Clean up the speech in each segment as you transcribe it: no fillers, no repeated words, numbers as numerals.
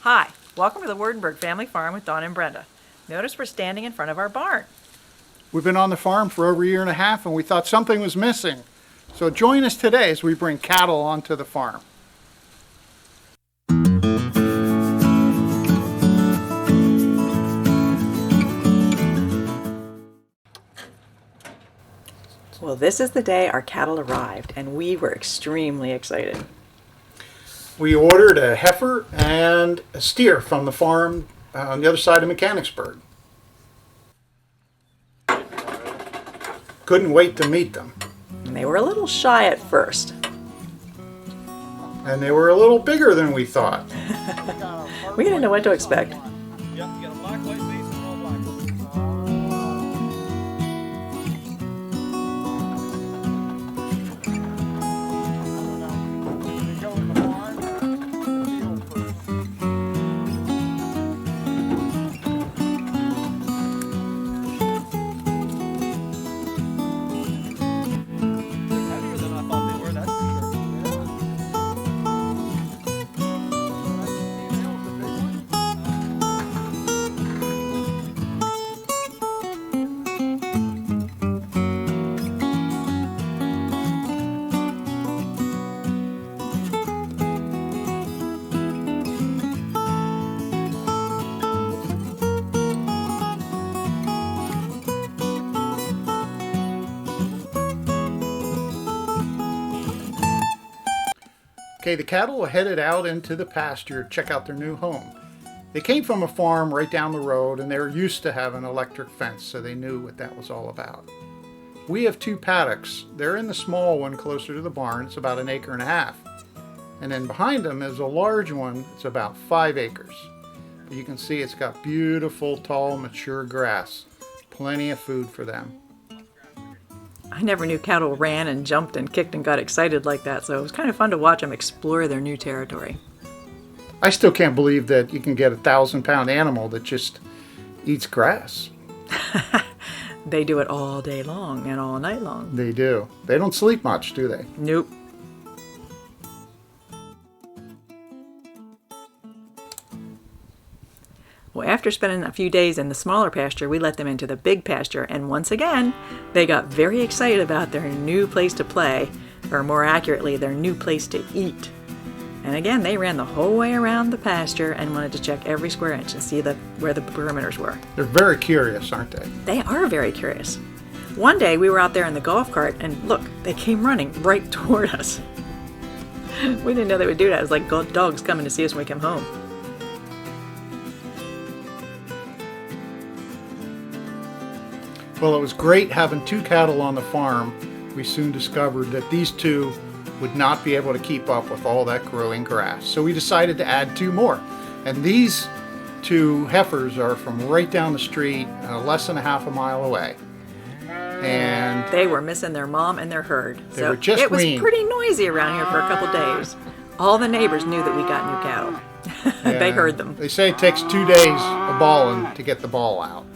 Hi, welcome to the Waardenburg family farm with Dawn and Brenda. Notice we're standing in front of our barn. We've been on the farm for over a year and a half and we thought something was missing. So join us today as we bring cattle onto the farm. Well, this is the day our cattle arrived, and we were extremely excited. We ordered a heifer and a steer from the farm on the other side of Mechanicsburg. Couldn't wait to meet them. And they were a little shy at first. And they were a little bigger than we thought. We didn't know what to expect. Yep, you got a black, white face and all black. Heavier than I thought they were, that's for sure. Okay, the cattle headed out into the pasture to check out their new home. They came from a farm right down the road and they were used to having an electric fence, so they knew what that was all about. We have two paddocks. They're in the small one closer to the barn. It's about 1.5 acres. And then behind them is a large one. It's about 5 acres. But you can see it's got beautiful, tall, mature grass. Plenty of food for them. I never knew cattle ran and jumped and kicked and got excited like that, so it was kind of fun to watch them explore their new territory. I still can't believe that you can get a 1,000-pound animal that just eats grass. They do it all day long and all night long. They do. They don't sleep much, do they? Nope. Well, after spending a few days in the smaller pasture, we let them into the big pasture, and once again, they got very excited about their new place to play, or more accurately, their new place to eat. And again, they ran the whole way around the pasture and wanted to check every square inch and see where the perimeters were. They're very curious, aren't they? They are very curious. One day, we were out there in the golf cart, and look, they came running right toward us. We didn't know they would do that. It was like dogs coming to see us when we come home. Well, it was great having two cattle on the farm. We soon discovered that these two would not be able to keep up with all that growing grass. So we decided to add 2 more. And these 2 heifers are from right down the street, less than a half a mile away. And They were missing their mom and their herd. They were just it was weaned. pretty noisy around here for a couple days. All the neighbors knew that we got new cattle. They yeah, heard them. They say it takes 2 days of balling to get the ball out.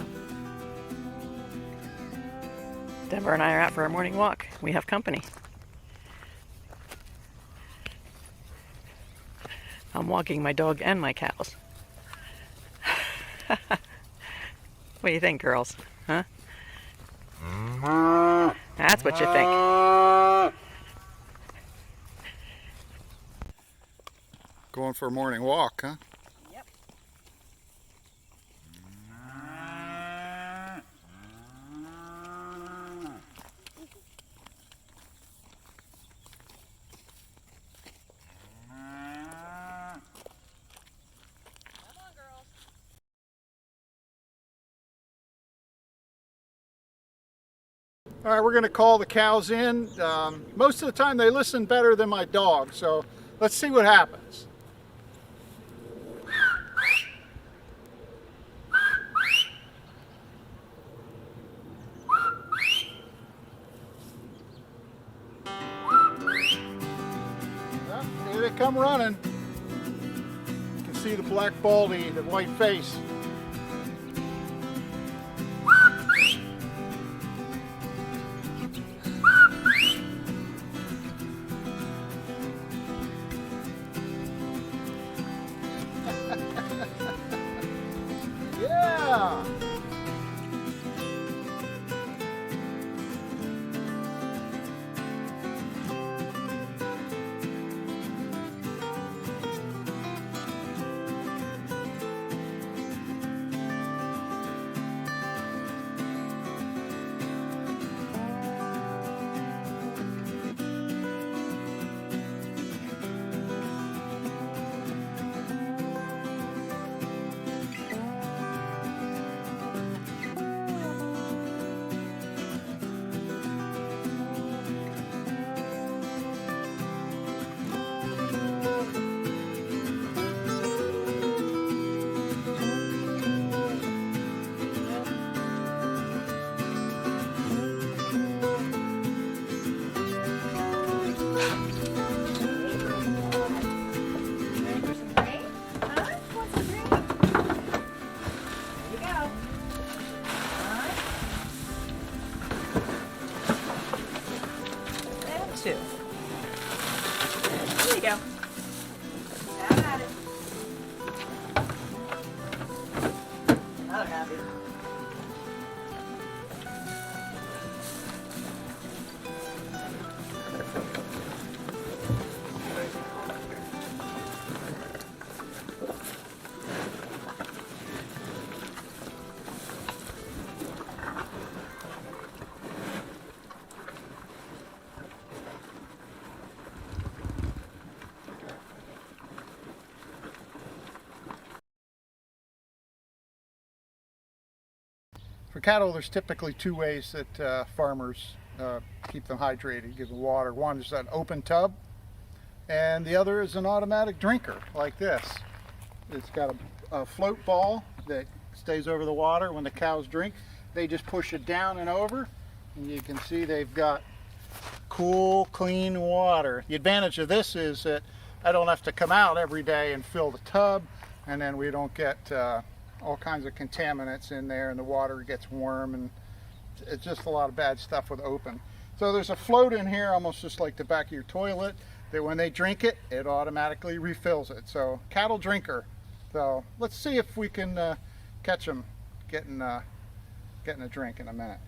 Deborah and I are out for our morning walk. We have company. I'm walking my dog and my cows. What do you think, girls? Huh? That's what you think. Going for a morning walk, huh? Yep. All right, we're going to call the cows in. Most of the time they listen better than my dog, so let's see what happens. Well, here they come running. You can see the black baldy, the white face. For cattle, there's typically two ways that farmers keep them hydrated, give them water. One is an open tub, and the other is an automatic drinker like this. It's got a float ball that stays over the water. When the cows drink, they just push it down and over, and you can see they've got cool, clean water. The advantage of this is that I don't have to come out every day and fill the tub, and then we don't get all kinds of contaminants in there, and the water gets warm, and it's just a lot of bad stuff with open. So there's a float in here, almost just like the back of your toilet, that when they drink it, it automatically refills it. So cattle drinker. So let's see if we can catch them getting a drink in a minute.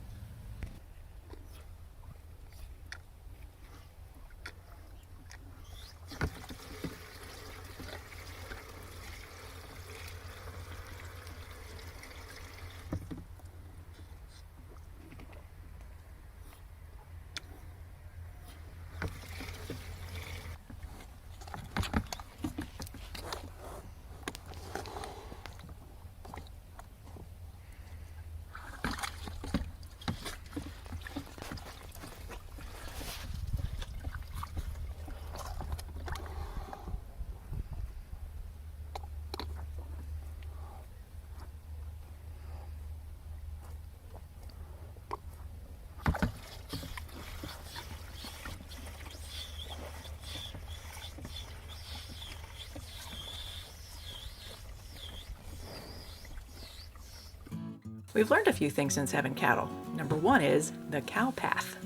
We've learned a few things since having cattle. Number one is the cow path.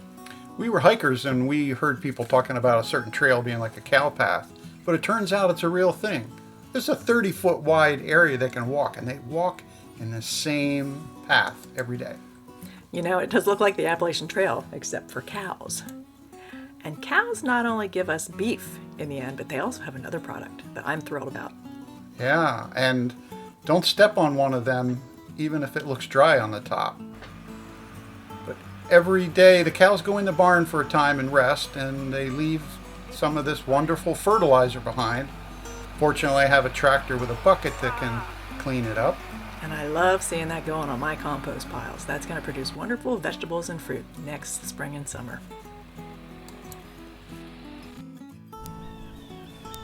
We were hikers and we heard people talking about a certain trail being like a cow path, but it turns out it's a real thing. There's a 30-foot wide area they can walk, and they walk in the same path every day. You know, it does look like the Appalachian Trail, except for cows. And cows not only give us beef in the end, but they also have another product that I'm thrilled about. Yeah, and don't step on one of them, even if it looks dry on the top. But every day the cows go in the barn for a time and rest, and they leave some of this wonderful fertilizer behind. Fortunately, I have a tractor with a bucket that can clean it up. And I love seeing that going on my compost piles. That's going to produce wonderful vegetables and fruit next spring and summer.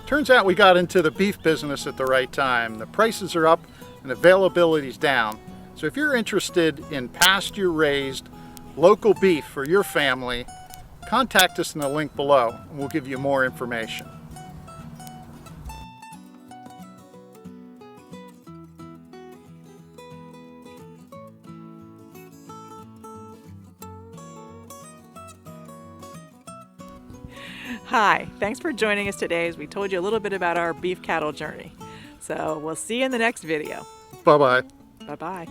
Turns out we got into the beef business at the right time. The prices are up and availability's down. So if you're interested in pasture-raised local beef for your family, contact us in the link below and we'll give you more information. Hi, thanks for joining us today as we told you a little bit about our beef cattle journey. So we'll see you in the next video. Bye-bye. Bye-bye.